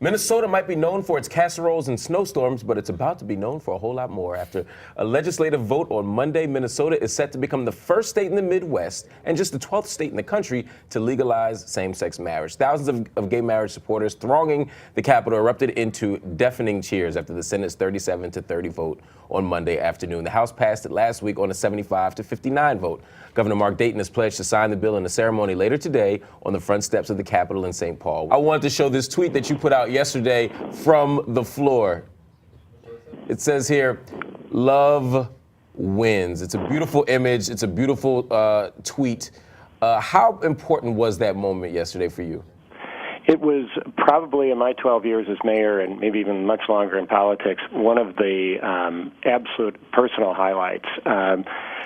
Minnesota might be known for its casseroles and snowstorms, but it's about to be known for a whole lot more. After a legislative vote on Monday, Minnesota is set to become the first state in the Midwest and just the 12th state in the country to legalize same-sex marriage. Thousands of gay marriage supporters thronging the Capitol erupted into deafening cheers after the Senate's 37-30 vote on Monday afternoon. The House passed it last week on a 75-59 vote. Governor Mark Dayton has pledged to sign the bill in a ceremony later today on the front steps of the Capitol in St. Paul. I wanted to show this tweet that you put out yesterday from the floor. It says here, "Love wins." It's a beautiful image. It's a beautiful tweet. How important was that moment yesterday for you? It was probably, in my 12 years as mayor and maybe even much longer in politics, one of the absolute personal highlights.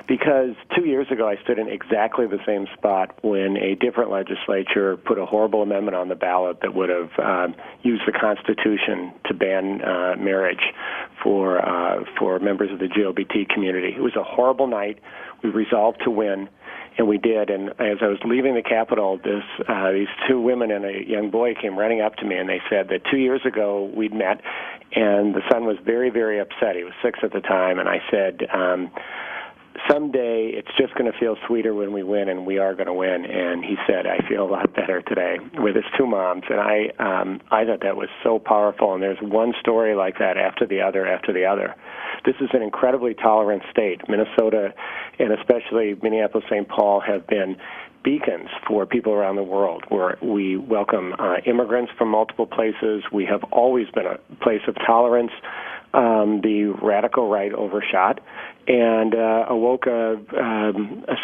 Because 2 years ago, I stood in exactly the same spot when a different legislature put a horrible amendment on the ballot that would have used the Constitution to ban marriage for members of the GLBT community. It was a horrible night. We resolved to win, and we did. And as I was leaving the Capitol, these two women and a young boy came running up to me, and they said that 2 years ago we'd met, and the son was very, very upset. He was 6 at the time, and I said, someday it's just going to feel sweeter when we win, and we are going to win. And he said, I feel a lot better today with his two moms. And I thought that was so powerful. And there's one story like that after the other after the other. This is an incredibly tolerant state. Minnesota, and especially Minneapolis-St. Paul, have been beacons for people around the world, where we welcome immigrants from multiple places. We have always been a place of tolerance. The radical right overshot and awoke a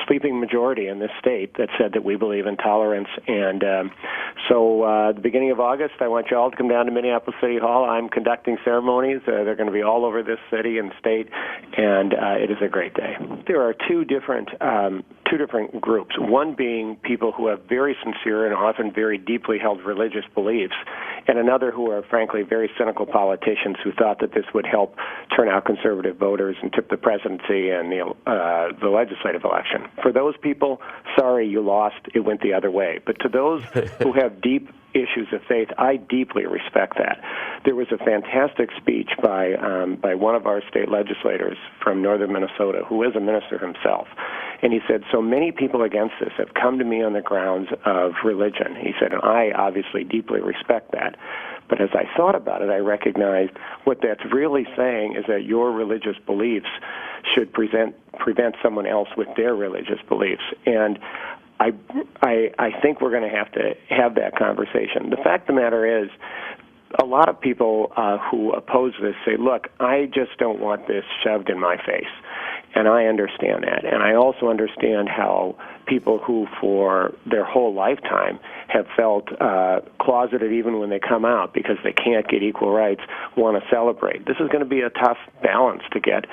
sleeping majority in this state that said that we believe in tolerance. And so at the beginning of August, I want you all to come down to Minneapolis City Hall. I'm conducting ceremonies. They're going to be all over this city and state, and it is a great day. There are two different groups, one being people who have very sincere and often very deeply held religious beliefs, and another who are, frankly, very cynical politicians who thought that this would help turn out conservative voters and tip the presidency and the legislative election. For those people, sorry, you lost. It went the other way. But to those who have deep issues of faith, I deeply respect that. There was a fantastic speech by one of our state legislators from northern Minnesota, who is a minister himself. And he said, so many people against this have come to me on the grounds of religion. He said, and I obviously deeply respect that. But as I thought about it, I recognized what that's really saying is that your religious beliefs should prevent someone else with their religious beliefs. And I think we're going to have that conversation. The fact of the matter is, a lot of people who oppose this say, look, I just don't want this shoved in my face. And I understand that. And I also understand how people who for their whole lifetime have felt closeted even when they come out because they can't get equal rights want to celebrate. This is going to be a tough balance to get.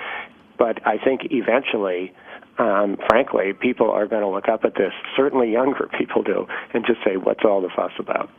But I think eventually, frankly, people are going to look up at this, certainly younger people do, and just say, what's all the fuss about?